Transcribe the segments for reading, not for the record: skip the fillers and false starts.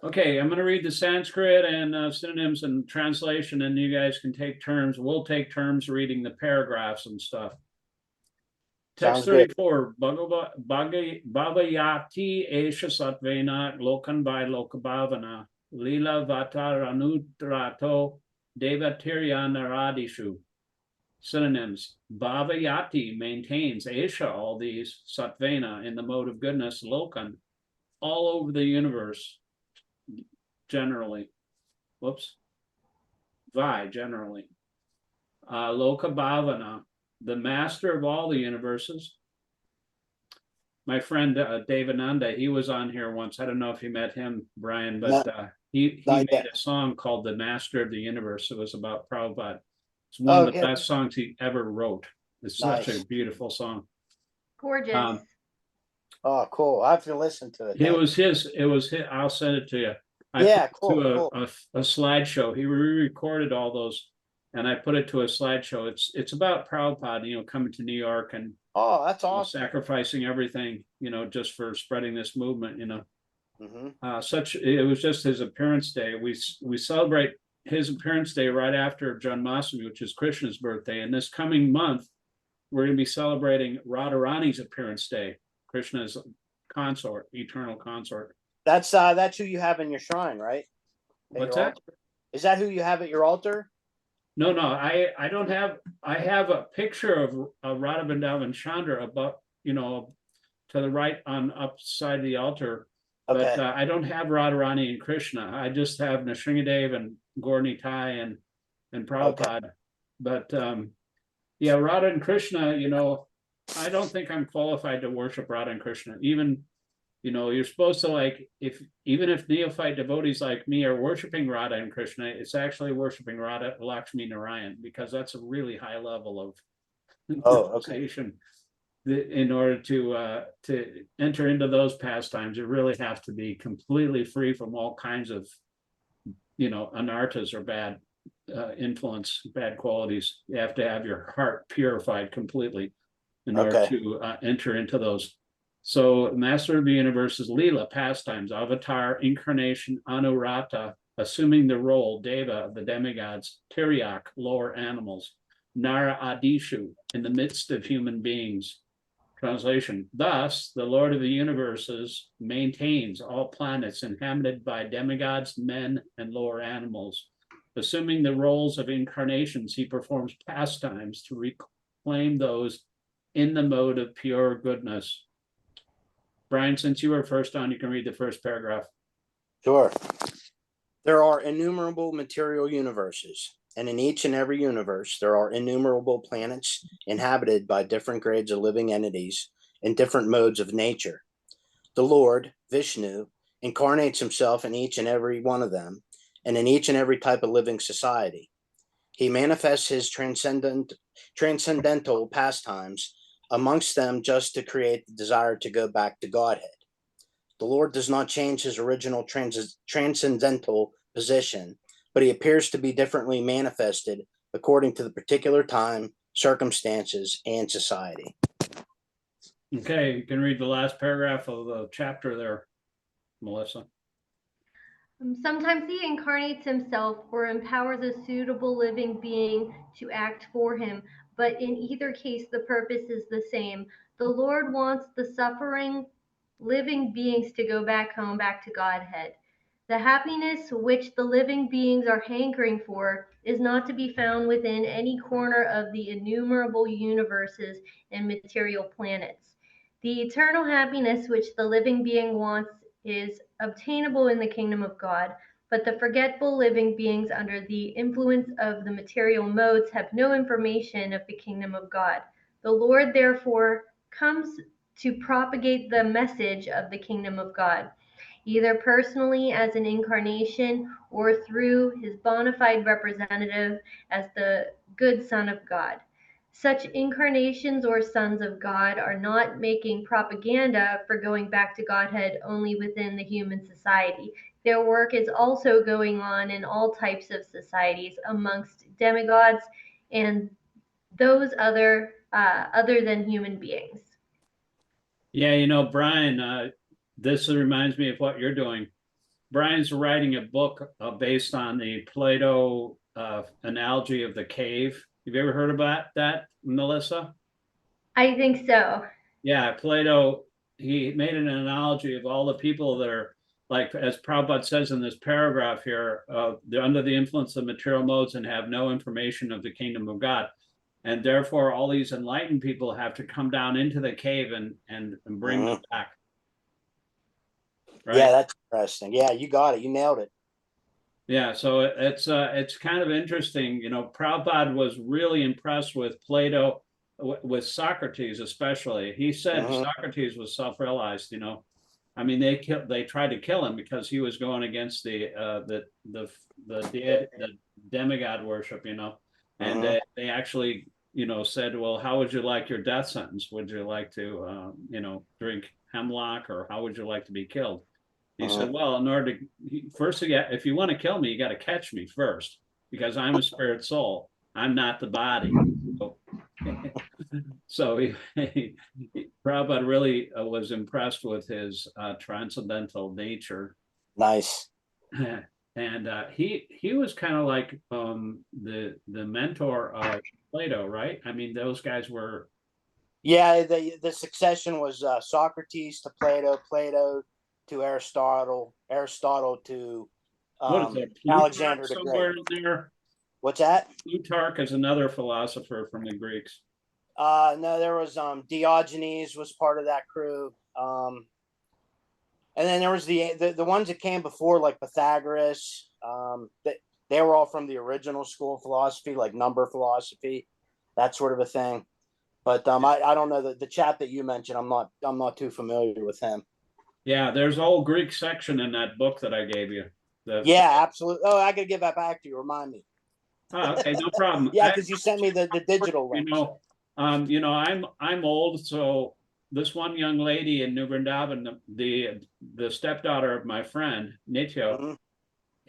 Okay, I'm going to read the Sanskrit and synonyms and translation, and you guys can take turns. We'll take turns reading the paragraphs and stuff. Text 34, Bhavayati Esha Satvena Lokan by Lokabhavana Lila Vataranutrato Devatirya Naradishu. Synonyms: Bhavayati maintains, Esha all these, Satvena in the mode of goodness, Lokan all over the universe, generally. Whoops. Vai, generally. Lokabhavana, the master of all the universes. My friend Devananda, he was on here once. I don't know if you met him, Brian, but he made a song called The Master of the Universe. It was about Prabhupada. It's one of the best songs he ever wrote. It's such a beautiful song. Gorgeous. Oh, cool. I have to listen to it. It was his. I'll send it to you. I put it to a slideshow. He re-recorded all those, and I put it to a slideshow. It's about Prabhupada, coming to New York and that's awesome. Sacrificing everything, just for spreading this movement. Mm-hmm. It was just his appearance day. We celebrate his appearance day right after Janmashtami, which is Krishna's birthday. And this coming month, we're going to be celebrating Radharani's appearance day, Krishna's consort, eternal consort. That's who you have in your shrine, right? What's that? Altar? Is that who you have at your altar? No, I don't have. I have a picture of Radha Vrindavan Chandra above, to the right on upside the altar. But I don't have Radharani and Krishna. I just have Nrsimhadev and Gaur Nitai and Prabhupada. Okay. But Radha and Krishna, I don't think I'm qualified to worship Radha and Krishna. Even, you're supposed to even if neophyte devotees like me are worshiping Radha and Krishna, it's actually worshiping Radha Lakshmi Narayan, because that's a really high level of realization. In order to enter into those pastimes, you really have to be completely free from all kinds of, anarthas or bad influence, bad qualities. You have to have your heart purified completely in order to enter into those. So, Master of the Universe is Leela, pastimes, avatar, incarnation, Anurata, assuming the role, Deva, of the demigods, Tiryak, lower animals, Nara Adishu, in the midst of human beings. Translation: Thus, the Lord of the universes maintains all planets inhabited by demigods, men, and lower animals. Assuming the roles of incarnations, he performs pastimes to reclaim those in the mode of pure goodness. Brian, since you were first on, you can read the first paragraph. Sure. There are innumerable material universes, and in each and every universe, there are innumerable planets inhabited by different grades of living entities in different modes of nature. The Lord, Vishnu, incarnates himself in each and every one of them, and in each and every type of living society. He manifests his transcendental pastimes amongst them just to create the desire to go back to Godhead. The Lord does not change his original transcendental position, but he appears to be differently manifested according to the particular time, circumstances, and society. Okay, you can read the last paragraph of the chapter there, Melissa. Sometimes he incarnates himself or empowers a suitable living being to act for him, but in either case, the purpose is the same. The Lord wants the suffering living beings to go back home, back to Godhead. The happiness which the living beings are hankering for is not to be found within any corner of the innumerable universes and material planets. The eternal happiness which the living being wants is obtainable in the kingdom of God, but the forgetful living beings under the influence of the material modes have no information of the kingdom of God. The Lord therefore comes to propagate the message of the kingdom of God, either personally as an incarnation or through his bona fide representative as the good Son of God. Such incarnations or sons of God are not making propaganda for going back to Godhead only within the human society. Their work is also going on in all types of societies amongst demigods and those other than human beings. Yeah, Brian, this reminds me of what you're doing. Brian's writing a book based on the Plato analogy of the cave. Have you ever heard about that, Melissa? I think so. Yeah, Plato, he made an analogy of all the people that are, like, as Prabhupada says in this paragraph here, they're under the influence of material modes and have no information of the kingdom of God. And therefore, all these enlightened people have to come down into the cave and bring them back. Right? Yeah, that's interesting. Yeah, you got it. You nailed it. Yeah, so it's kind of interesting. You know, Prabhupada was really impressed with Plato, with Socrates especially. He said Socrates was self-realized. You know, I mean, they tried to kill him because he was going against the demigod worship. You know, and they actually, you know, said, well, how would you like your death sentence? Would you like to, you know, drink hemlock, or how would you like to be killed? He said, well, in order to, first, if you want to kill me, you got to catch me first, because I'm a spirit soul. I'm not the body. So Prabhupada really was impressed with his transcendental nature. Nice. And he was kind of like the mentor of Plato, right? I mean, those guys were. Yeah, the succession was Socrates to Plato, Plato to Aristotle, Aristotle to Alexander the Great. There? What's that? Plutarch is another philosopher from the Greeks. No, there was Diogenes was part of that crew. And then there was the ones that came before, like Pythagoras. They were all from the original school of philosophy, like number philosophy, that sort of a thing. But I don't know the chap that you mentioned. I'm not too familiar with him. Yeah, there's a whole Greek section in that book that I gave you. Yeah, absolutely. Oh, I gotta give that back to you. Remind me. Oh, okay, no problem. Yeah, because you sent me the digital link. You know, I'm old, so this one young lady in New Vrindavan, the stepdaughter of my friend Nitya,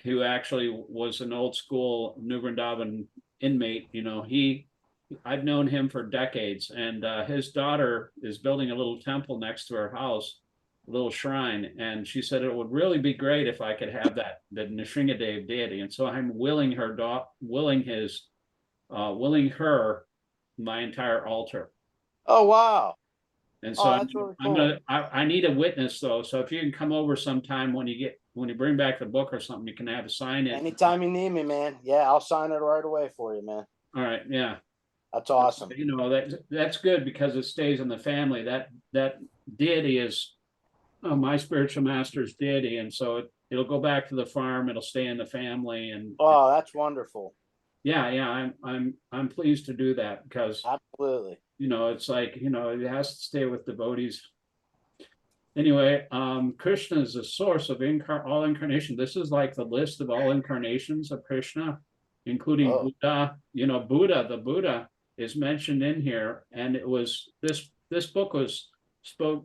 who actually was an old school New Vrindavan inmate, you know, I've known him for decades, and his daughter is building a little temple next to her house, a little shrine, and she said it would really be great if I could have the Nrsimhadev deity, and so I'm willing her my entire altar. Oh wow! And so that's really cool. I need a witness though, so if you can come over sometime when you bring back the book or something, you can have a sign it. Anytime you need me, man. Yeah, I'll sign it right away for you, man. All right, yeah. That's awesome. You know, that's good because it stays in the family. That deity is my spiritual master's deity, and so it'll go back to the farm. It'll stay in the family, and oh, that's wonderful. Yeah, I'm pleased to do that because absolutely, you know, it's like, you know, it has to stay with devotees. Anyway, Kṛṣṇa is the source of all incarnation. This is like the list of all incarnations of Kṛṣṇa, including Buddha. You know, the Buddha is mentioned in here, and it was this book was spoken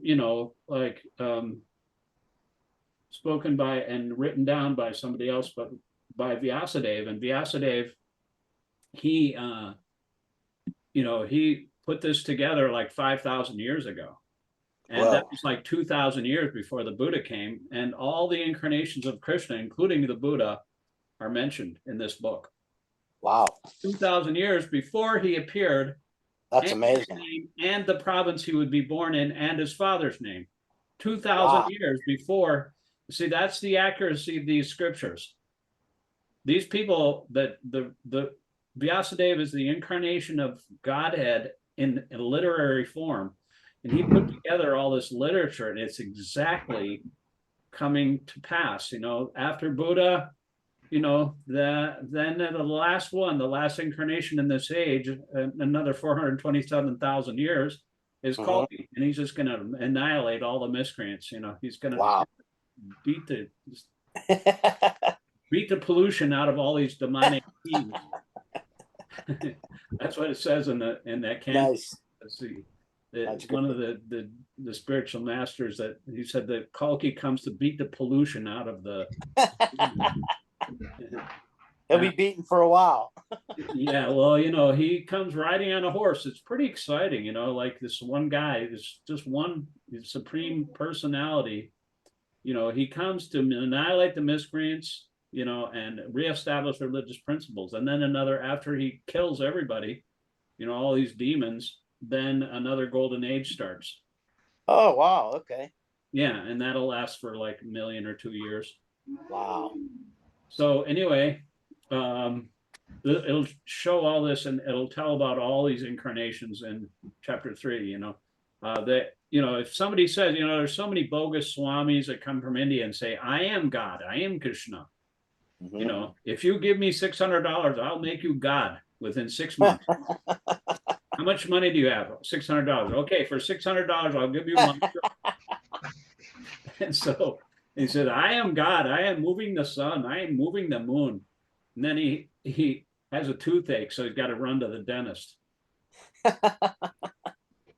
by and written down by somebody else, but by Vyasadeva. And Vyasadeva, he put this together like 5,000 years ago. And that was like 2,000 years before the Buddha came. And all the incarnations of Kṛṣṇa, including the Buddha, are mentioned in this book. Wow. 2,000 years before he appeared. That's amazing. And the province he would be born in and his father's name. 2,000 years before. See, that's the accuracy of these scriptures. These people, the Vyasadeva is the incarnation of Godhead in literary form. And he put together all this literature, and it's exactly coming to pass. You know, after Buddha, you know, then the last incarnation in this age, another 427,000 years, is Kalki, and he's just going to annihilate all the miscreants. You know, he's going to beat the pollution out of all these demonic beings. That's what it says in that canon. Nice. It's one of the spiritual masters that he said that Kalki comes to beat the pollution out of the. He'll be beaten for a while. Yeah, well, you know, he comes riding on a horse. It's pretty exciting, you know, like this one guy, this just one supreme personality he comes to annihilate the miscreants, and reestablish religious principles. And then after he kills everybody, all these demons, then another golden age starts. Oh, wow. Okay. Yeah, and that'll last for like 1 million or 2 years. Wow. So anyway, it'll show all this, and it'll tell about all these incarnations in chapter 3. That if somebody says, there's so many bogus swamis that come from India and say, I am God, I am Kṛṣṇa. Mm-hmm. If you give me $600, I'll make you God within 6 months. How much money do you have? $600. Okay, for $600, I'll give you one. And so he said, I am God. I am moving the sun. I am moving the moon. And then he has a toothache, so he's got to run to the dentist.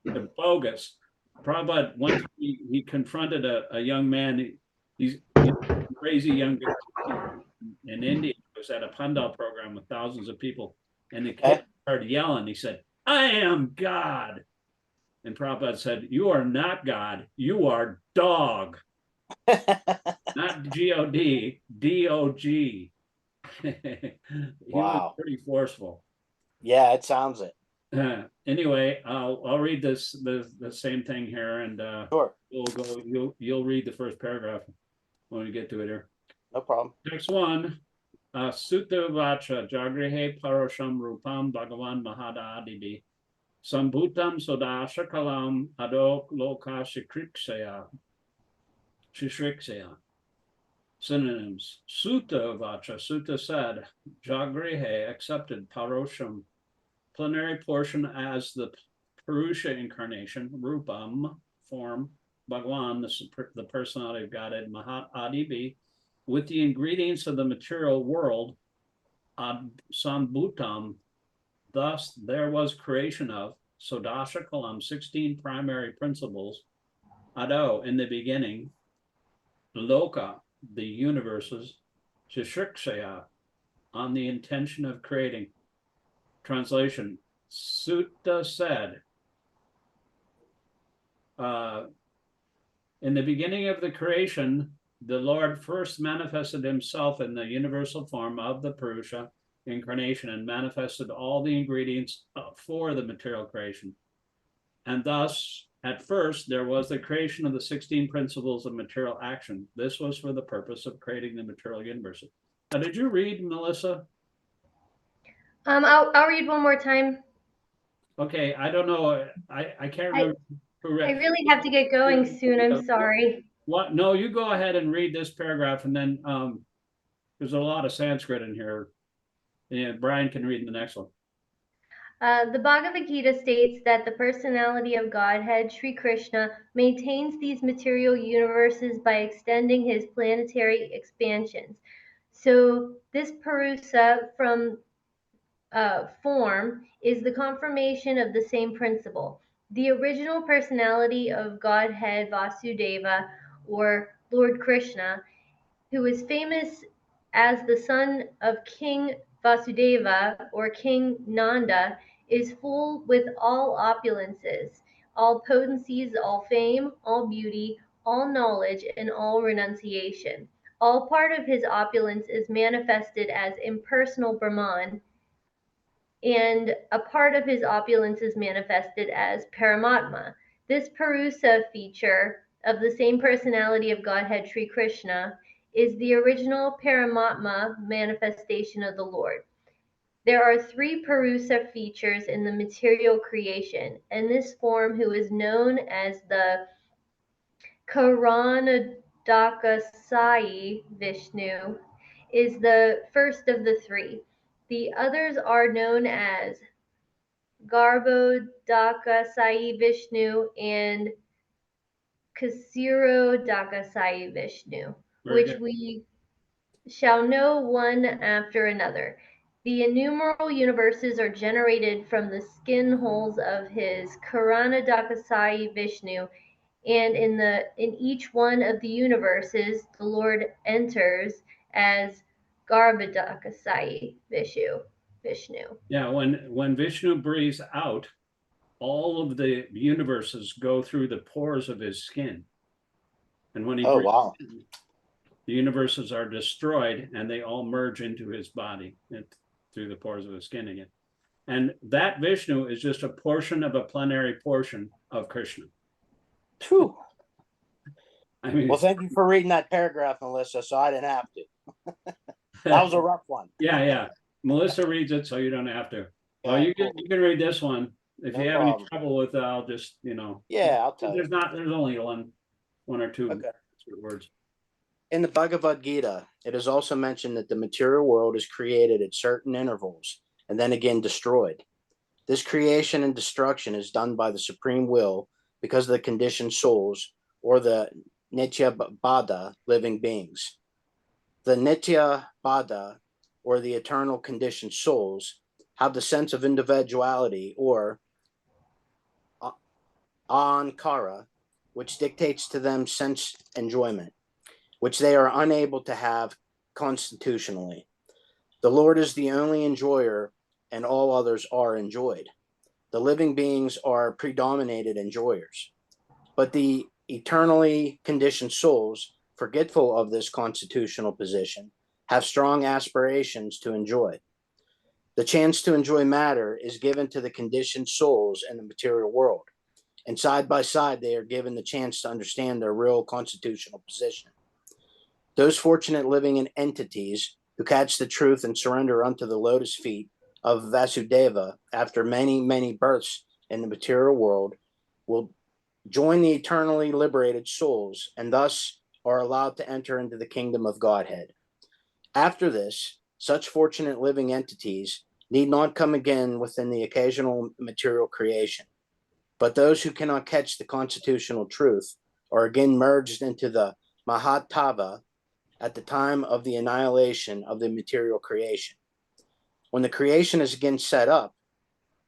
They're bogus. Prabhupada, once he confronted a young man. He's a crazy young guy in India. He was at a Pandal program with thousands of people. And the kid started yelling. He said, I am God. And Prabhupada said, you are not God. You are dog. Not G-O-D, D-O-G. He was pretty forceful. Yeah, it sounds it. Anyway, I'll read the same thing here, and sure. You'll read the first paragraph when we get to it here. No problem. Next one. Sutta Vacha Jagrihe Parosham Rupam Bhagavan Mahadadibi Sambhutam Sodasha Kalam Adok Loka Śikṣāṣtaka. Synonyms. Sutta Vacha. Sutta said. Jagrihe accepted. Parosham, plenary portion as the Purusha incarnation. Rupam, form. Bhagavan, the personality of Godhead. Mahat Adibi, with the ingredients of the material world. Sambhutam, thus there was creation of. Sodasha Kalam, 16 primary principles. Ado, in the beginning. Loka, the universes. Śikṣāṣtaka, on the intention of creating. Translation. Sutta said, in the beginning of the creation, the Lord first manifested himself in the universal form of the Purusha incarnation and manifested all the ingredients for the material creation. And thus, at first, there was the creation of the 16 principles of material action. This was for the purpose of creating the material universe. Now, did you read, Melissa? I'll read one more time. Okay, I don't know. I can't remember. I really have to get going soon. I'm sorry. What? No, you go ahead and read this paragraph, and then there's a lot of Sanskrit in here. And Brian can read the next one. The Bhagavad Gita states that the personality of Godhead, Sri Krishna, maintains these material universes by extending his planetary expansions. So this Purusa from form is the confirmation of the same principle. The original personality of Godhead, Vasudeva, or Lord Krishna, who is famous as the son of King Vasudeva or King Nanda, is full with all opulences, all potencies, all fame, all beauty, all knowledge, and all renunciation. All part of his opulence is manifested as impersonal Brahman, and a part of his opulence is manifested as Paramatma. This Purusa feature of the same personality of Godhead Sri Krishna is the original Paramatma manifestation of the Lord. There are 3 Purusa features in the material creation, and this form, who is known as the Kṛṣṇa Vishnu, is the first of the 3. The others are known as Garbhodakasai Vishnu and Kshirodakasai Vishnu, which we shall know one after another. The innumerable universes are generated from the skin holes of his Kṛṣṇa Vishnu, and in each one of the universes, the Lord enters as Garbhodakasai Vishnu. Yeah, when Vishnu breathes out, all of the universes go through the pores of his skin. And when he Oh, breathes wow. in, the universes are destroyed and they all merge into his body through the pores of his skin again. And that Vishnu is just a portion of a plenary portion of Kṛṣṇa. Phew. I mean, Well, thank you for reading that paragraph, Melissa, so I didn't have to. That was a rough one. yeah. Melissa reads it, so you don't have to. Well, Yeah, you cool. can read this one. If No you have problem. any trouble with it, I'll just, Yeah, I'll tell you. there's only one or two Okay. words. In the Bhagavad Gita, it is also mentioned that the material world is created at certain intervals and then again destroyed. This creation and destruction is done by the supreme will because of the conditioned souls, or the Nitya Bada living beings. The Nitya Bada, or the eternal conditioned souls, have the sense of individuality, or ahankara, which dictates to them sense enjoyment, which they are unable to have constitutionally. The Lord is the only enjoyer, and all others are enjoyed. The living beings are predominated enjoyers, but the eternally conditioned souls, forgetful of this constitutional position, have strong aspirations to enjoy. The chance to enjoy matter is given to the conditioned souls in the material world, and side by side they are given the chance to understand their real constitutional position. Those fortunate living entities who catch the truth and surrender unto the lotus feet of Vasudeva after many, many births in the material world will join the eternally liberated souls, and thus are allowed to enter into the kingdom of Godhead. After this, such fortunate living entities need not come again within the occasional material creation, but those who cannot catch the constitutional truth are again merged into the Mahatava at the time of the annihilation of the material creation. When the creation is again set up,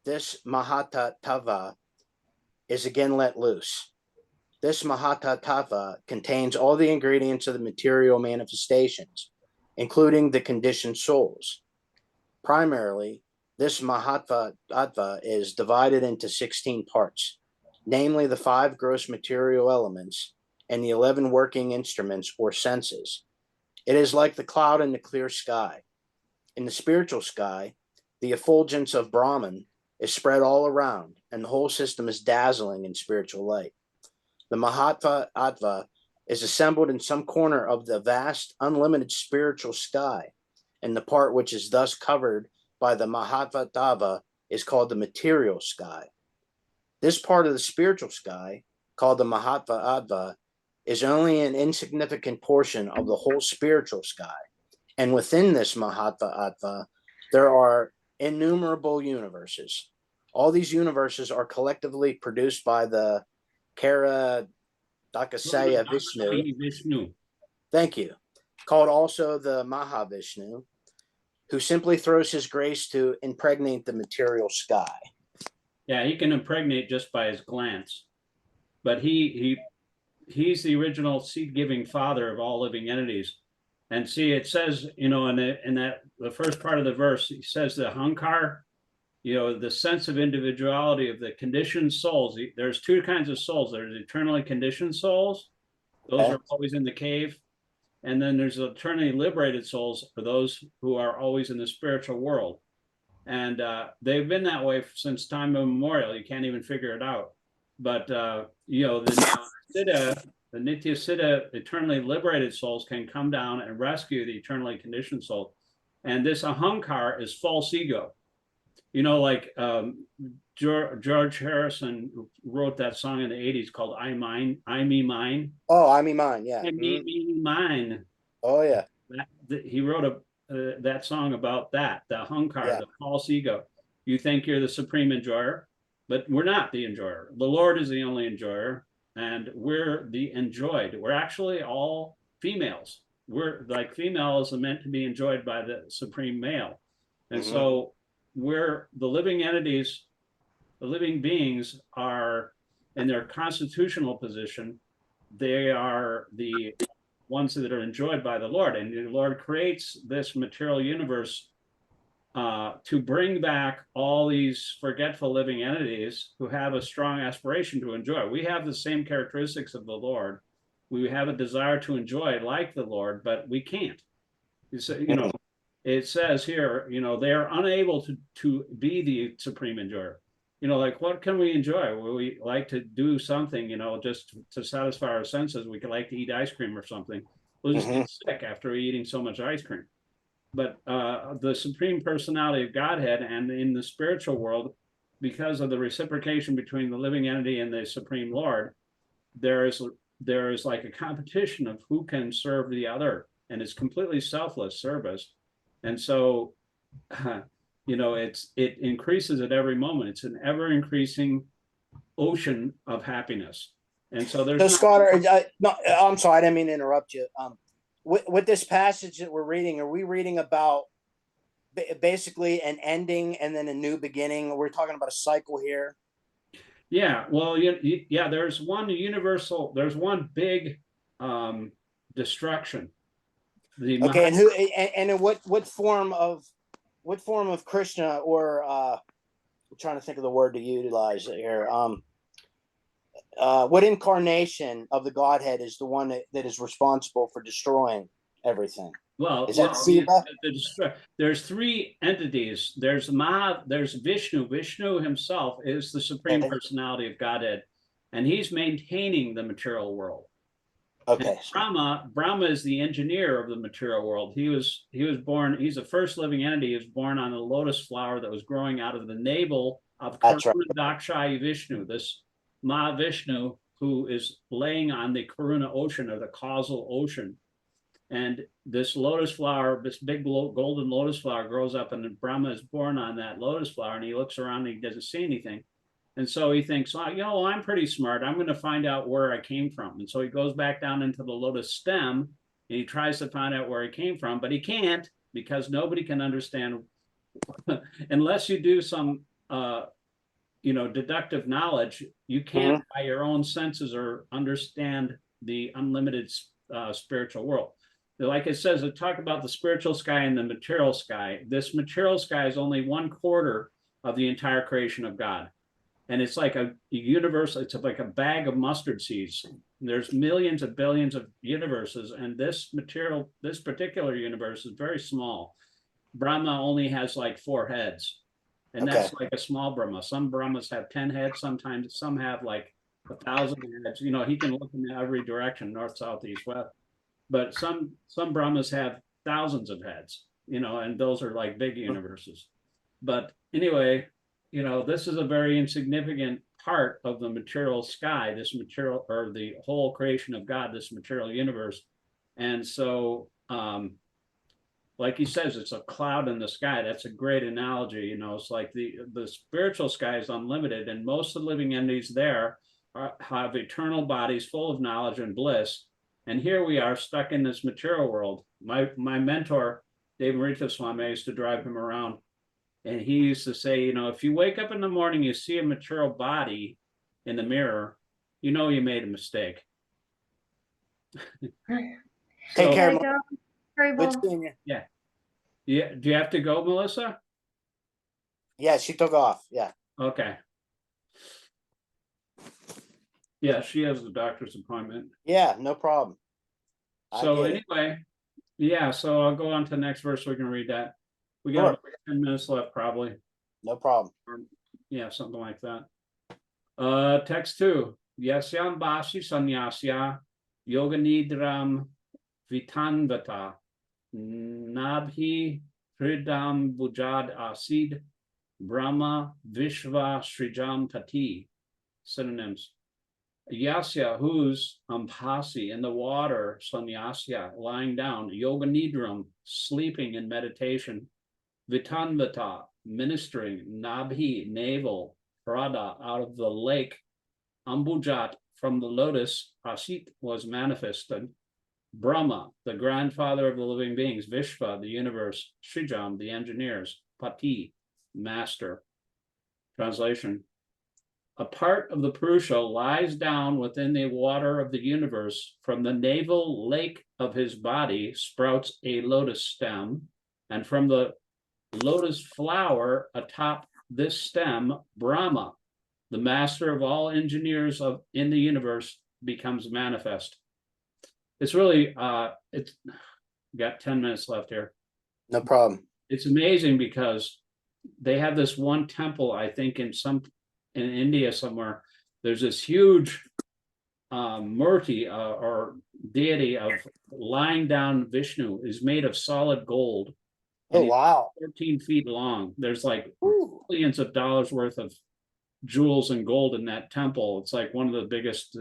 this Mahatava is again let loose. This Mahatava contains all the ingredients of the material manifestations, including the conditioned souls. Primarily, this Mahatava is divided into 16 parts, namely the 5 gross material elements and the 11 working instruments or senses. It is like the cloud in the clear sky. In the spiritual sky, the effulgence of Brahman is spread all around, and the whole system is dazzling in spiritual light. The Mahatva is assembled in some corner of the vast, unlimited spiritual sky, and the part which is thus covered by the Mahatva is called the material sky. This part of the spiritual sky, called the Mahatva, is only an insignificant portion of the whole spiritual sky. And within this Mahatva, there are innumerable universes. All these universes are collectively produced by the Kṛṣṇa Vishnu. Thank you. Called also the Mahavishnu, who simply throws his grace to impregnate the material sky. Yeah, he can impregnate just by his glance, but he's the original seed-giving father of all living entities. And see, it says, in the first part of the verse, he says the ahankar, the sense of individuality of the conditioned souls. There's 2 kinds of souls. There's eternally conditioned souls. Those are always in the cave. And then there's eternally liberated souls, for those who are always in the spiritual world. And they've been that way since time immemorial. You can't even figure it out. But, the Nitya Siddha, eternally liberated souls, can come down and rescue the eternally conditioned soul. And this ahankar is false ego. Like George Harrison wrote that song in the 80s called I Me Mine. Oh, I Me Mine, yeah. I Me Mine. Oh, yeah. He wrote that song about the ahankar, the false ego. You think you're the supreme enjoyer, but we're not the enjoyer. The Lord is the only enjoyer, and we're the enjoyed. We're actually all females. We're like females are meant to be enjoyed by the supreme male. And so we're the living entities, the living beings are in their constitutional position. They are the ones that are enjoyed by the Lord. And the Lord creates this material universe to bring back all these forgetful living entities who have a strong aspiration to enjoy. We have the same characteristics of the Lord, We have a desire to enjoy like the Lord, but we can't. It says here, they are unable to be the supreme enjoyer. Like, what can we enjoy? Well, we like to do something, just to satisfy our senses. We could like to eat ice cream or something. We'll just get sick after eating so much ice cream. But the Supreme Personality of Godhead, and in the spiritual world, because of the reciprocation between the living entity and the Supreme Lord, there is like a competition of who can serve the other, and it's completely selfless service. And so, it increases at every moment. It's an ever increasing ocean of happiness. And so there's. So Scott, no, I'm sorry, I didn't mean to interrupt you. With this passage that we're reading, are we reading about basically an ending and then a new beginning? We're talking about a cycle here. Yeah, well, yeah, there's one big destruction. Okay, and in what form of Kṛṣṇa, or I'm trying to think of the word to utilize here. What incarnation of the Godhead is the one that is responsible for destroying everything? Well, is that Siva? There's three entities. There's Vishnu. Vishnu himself is the Supreme Personality of Godhead, and he's maintaining the material world. Okay. Brahma is the engineer of the material world. He was born. He's the first living entity. He was born on a lotus flower that was growing out of the navel of Kṛṣṇa Dakshaya Vishnu. This Mahavishnu, who is laying on the Karuna ocean, or the causal ocean. And this lotus flower, this big golden lotus flower, grows up, and Brahma is born on that lotus flower, and he looks around and he doesn't see anything. And so he thinks, well, I'm pretty smart. I'm going to find out where I came from. And so he goes back down into the lotus stem, and he tries to find out where he came from, but he can't, because nobody can understand unless you do some, deductive knowledge. You can't by your own senses or understand the unlimited spiritual world. Like it says, it talk about the spiritual sky and the material sky. This material sky is only 1/4 of the entire creation of God. And it's like a universe, it's like a bag of mustard seeds. There's millions of billions of universes, and this particular universe is very small. Brahma only has like 4 heads, and that's like a small Brahma. Some Brahmas have 10 heads, sometimes some have like 1,000 heads. He can look in every direction, north, south, east, west. But some Brahmas have thousands of heads, and those are like big universes. But anyway, this is a very insignificant part of the material sky, this material, or the whole creation of God, this material universe. And so, like he says, it's a cloud in the sky. That's a great analogy. It's like the spiritual sky is unlimited, and most of the living entities there have eternal bodies full of knowledge and bliss. And here we are stuck in this material world. My mentor, Dave Marita Swami, I used to drive him around. And he used to say, if you wake up in the morning, you see a material body in the mirror, you made a mistake. Take care. Yeah. Do you have to go, Melissa? Yeah, she took off. Yeah. Okay. Yeah, she has the doctor's appointment. Yeah, no problem. So anyway, yeah, so I'll go on to the next verse. We can read that. We got about 10 minutes left, probably. No problem. Yeah, something like that. Text 2. Yasyam basi sanyasya yoga nidram vitanvata nabhi hridam bujad asid brahma vishva srijam tati. Synonyms. Yasya, who's ampasi, in the water, sanyasya, lying down, yoga nidram, sleeping in meditation, vitanvata, ministering, nabhi, navel, prada, out of the lake, ambujat, from the lotus, asit, was manifested, Brahma, the grandfather of the living beings, Vishva, the universe, Srijam, the engineers, Pati, master. Translation. A part of the Purusha lies down within the water of the universe. From the navel lake of his body sprouts a lotus stem, and from the lotus flower atop this stem, Brahma, the master of all engineers in the universe, becomes manifest. it's really, it's got 10 minutes left here. No problem. It's amazing because they have this one temple, I think in India somewhere, there's this huge murti or deity of lying down Vishnu is made of solid gold. Oh, wow. 14 feet long. There's like Ooh. millions of dollars worth of jewels and gold in that temple. It's like one of the biggest,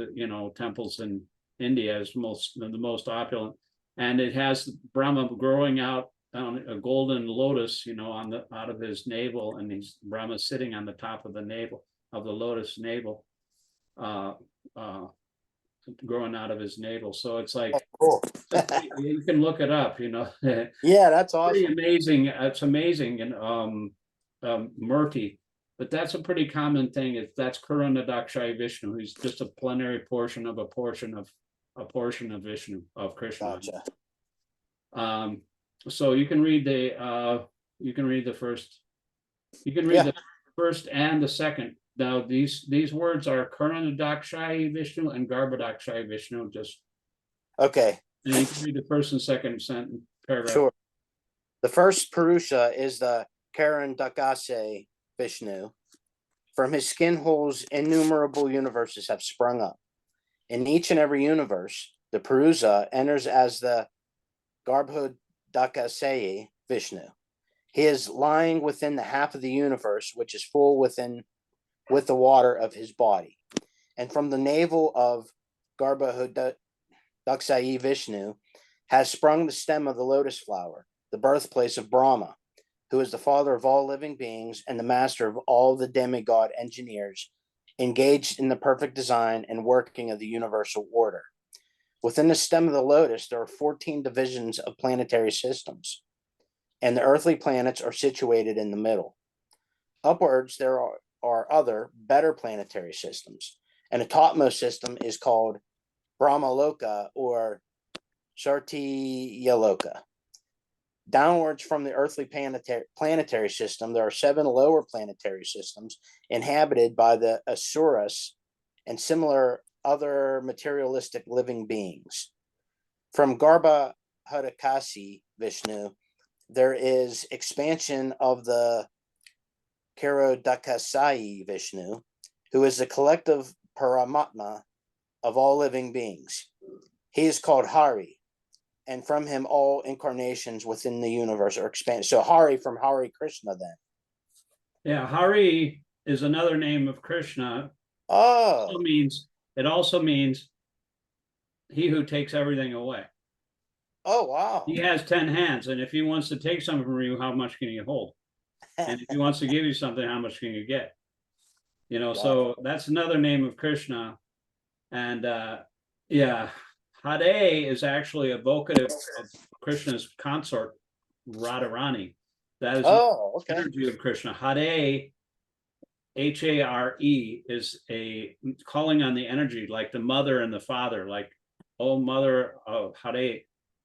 temples in India. Is the most opulent, and it has Brahma growing out on a golden lotus, out of his navel, and he's Brahma sitting on the top of the navel of the lotus navel, growing out of his navel. So it's like, Cool. you can look it up. Yeah, that's awesome. Pretty amazing. It's amazing, and Murti. But that's a pretty common thing. That's Kṛṣṇa Dakshai Vishnu. He's just a plenary portion of a portion of Vishnu, of Kṛṣṇa. Gotcha. So you can read the first, the first and the second. Now these words are Kṛṣṇa Dakshai Vishnu and Garbhodakshai Vishnu. Just okay. And you can read the first and second sentence paragraph. Sure. The first Purusha is the Kṛṣṇa Vishnu. From his skin holes, innumerable universes have sprung up. In each and every universe, the Purusha enters as the Garbhodakshaya Vishnu. He is lying within the half of the universe, which is full with the water of his body. And from the navel of Garbhodakshaya Vishnu has sprung the stem of the lotus flower, the birthplace of Brahma, who is the father of all living beings and the master of all the demigod engineers engaged in the perfect design and working of the universal order. Within the stem of the lotus, there are 14 divisions of planetary systems, and the earthly planets are situated in the middle. Upwards, there are other, better planetary systems, and the topmost system is called Brahmaloka or Śrīmad-Bhāgavatam. Downwards from the earthly planetary system, there are 7 lower planetary systems inhabited by the Asuras and similar other materialistic living beings. From Garbhodakshaya Vishnu, there is expansion of the Kṛṣṇa Vishnu, who is the collective Paramatma of all living beings. He is called Hari, and from him all incarnations within the universe are expanded. So Hari from Hari Kṛṣṇa then. Yeah, Hari is another name of Kṛṣṇa. Oh. It also means he who takes everything away. Oh, wow. He has 10 hands, and if he wants to take something from you, how much can you hold? And if he wants to give you something, how much can you get? So that's another name of Kṛṣṇa. And Hare is actually evocative of Krishna's consort, Radharani. That is the energy of Kṛṣṇa. Hare, Hare, is a calling on the energy, like the mother and the father, like, oh mother of Hare,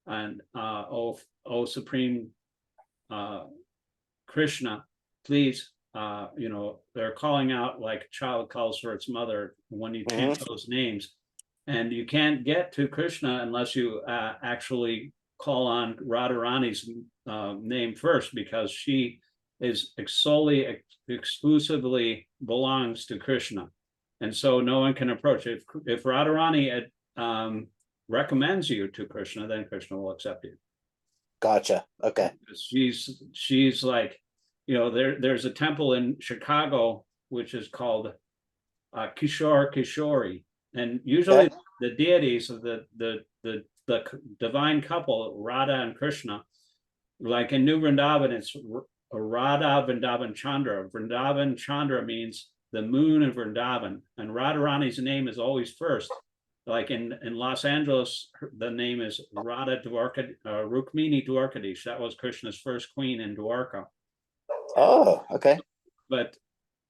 and oh supreme Kṛṣṇa, please, they're calling out like a child calls for its mother when you chant those names. And you can't get to Kṛṣṇa unless you actually call on Radharani's name first, because she is solely, exclusively belongs to Kṛṣṇa. And so no one can approach. If Radharani recommends you to Kṛṣṇa, then Kṛṣṇa will accept you. Gotcha. Okay. She's like, there's a temple in Chicago which is called Kishori. And usually the deities of the divine couple, Radha and Kṛṣṇa, like in New Vrindavan, it's Radha Vrindavan Chandra. Vrindavan Chandra means the moon of Vrindavan, and Radharani's name is always first. Like in Los Angeles, the name is Radha Rukmini Dwarkadish. That was Kṛṣṇa's first queen in Dwarka. Oh, okay. But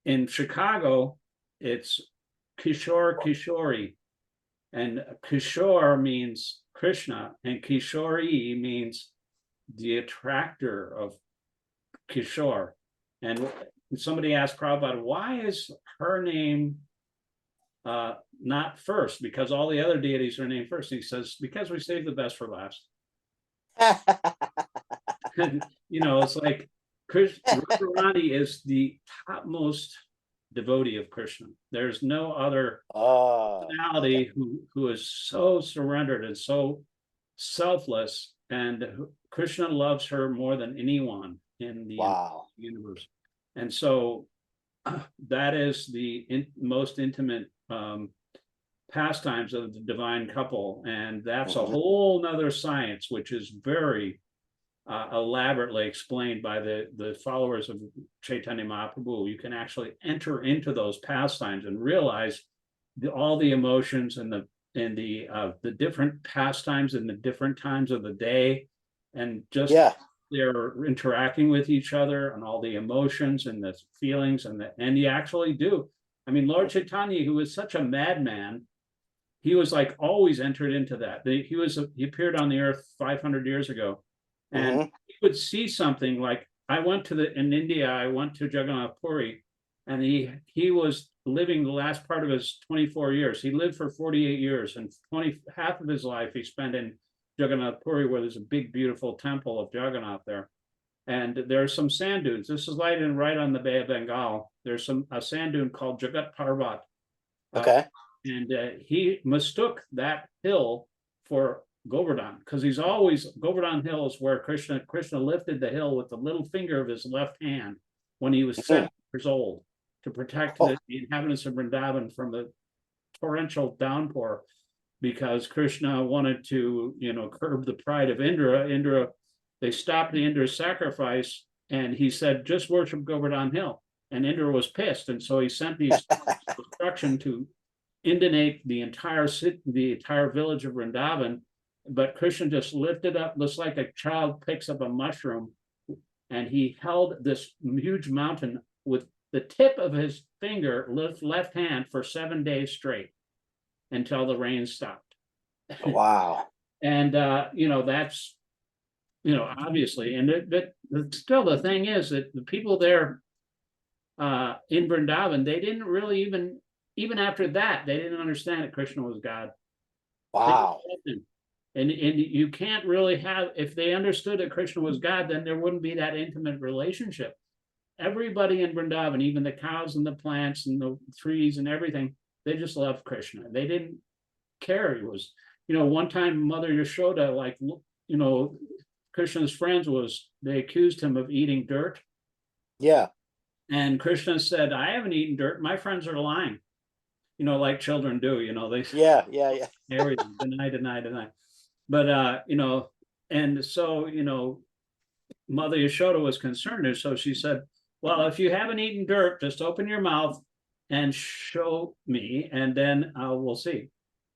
in Chicago, it's Kishori, and Kishore means Kṛṣṇa, and Kishori means the attractor of Kishore. And somebody asked Prabhupada, why is her name not first, because all the other deities are named first. He says, because we saved the best for last. It's like Radharani is the topmost devotee of Krishna. There's no other personality who is so surrendered and so selfless, and Krishna loves her more than anyone in the universe. And so that is the most intimate pastimes of the divine couple, and that's a whole nother science, which is very elaborately explained by the followers of Chaitanya Mahaprabhu. You can actually enter into those pastimes and realize all the emotions and the different pastimes and the different times of the day, and just they're interacting with each other, and all the emotions and the feelings, and you actually do. I mean, Lord Chaitanya, who was such a madman, he was like always entered into that. He appeared on the earth 500 years ago, and he would see something like, in India, I went to Jagannath Puri, and he was living the last part of his 24 years. He lived for 48 years, and half of his life he spent in Jagannath Puri, where there's a big, beautiful temple of Jagannath there. And there are some sand dunes. This is right on the Bay of Bengal. There's a sand dune called Jagat Parvat. Okay. And he mistook that hill for Govardhan, because Govardhan Hill is where Krishna lifted the hill with the little finger of his left hand when he was 7 years old, to protect the inhabitants of Vrindavan from the torrential downpour, because Krishna wanted to, curb the pride of Indra. They stopped the Indra's sacrifice, and he said, just worship Govardhan Hill. And Indra was pissed, and so he sent these destruction to inundate the entire village of Vrindavan. But Krishna just lifted up, just like a child picks up a mushroom, and he held this huge mountain with the tip of his finger, left hand, for 7 days straight, until the rain stopped. Wow. And that's obviously, but still, the thing is that the people there in Vrindavan, they didn't really even after that, they didn't understand that Krishna was God. Wow. And you can't really have, if they understood that Krishna was God, then there wouldn't be that intimate relationship. Everybody in Vrindavan, even the cows and the plants and the trees and everything, they just loved Krishna. They didn't care. It was, one time Mother Yashoda, Krishna's friends they accused him of eating dirt. Yeah. And Krishna said, I haven't eaten dirt. My friends are lying. Like children do, they everything, deny. But, and so, Mother Yashoda was concerned. And so she said, well, if you haven't eaten dirt, just open your mouth and show me, and then we'll see.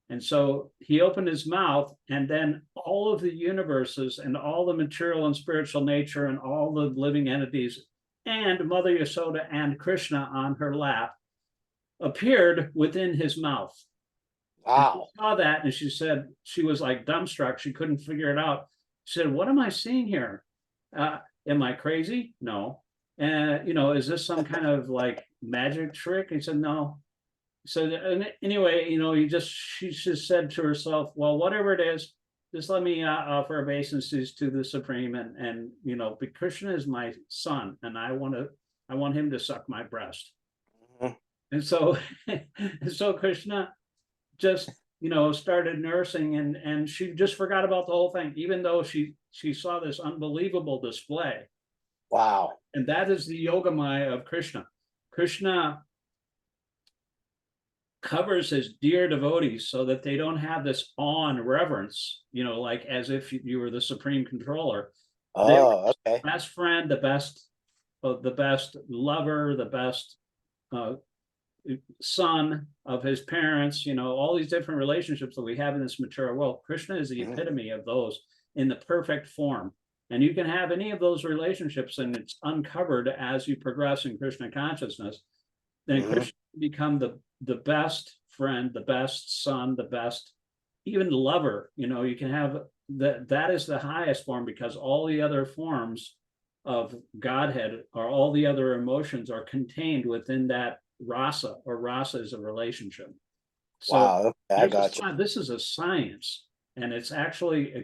And so he opened his mouth, and then all of the universes and all the material and spiritual nature and all the living entities and Mother Yashoda and Krishna on her lap appeared within his mouth. Wow. She saw that, and she said, she was like dumbstruck. She couldn't figure it out. She said, what am I seeing here? Am I crazy? No. Is this some kind of like magic trick? He said, no. So anyway, she just said to herself, well, whatever it is, just let me offer obeisances to the Supreme, and because Krishna is my son, and I want him to suck my breast. And so Krishna just started nursing, and she just forgot about the whole thing, even though she saw this unbelievable display. Wow. And that is the Yogamaya of Krishna. Krishna covers his dear devotees so that they don't have this awe and reverence, like as if you were the supreme controller. Oh, okay. The best friend, the best lover, the best son of his parents, all these different relationships that we have in this material world. Krishna is the epitome of those in the perfect form. And you can have any of those relationships, and it's uncovered as you progress in Krishna consciousness. Then Krishna become the best friend, the best son, the best even lover. You can have that is the highest form, because all the other forms of Godhead, or all the other emotions, are contained within that rasa, or rasa is a relationship. So Wow, okay, I there's a got you. this is a science, and it's actually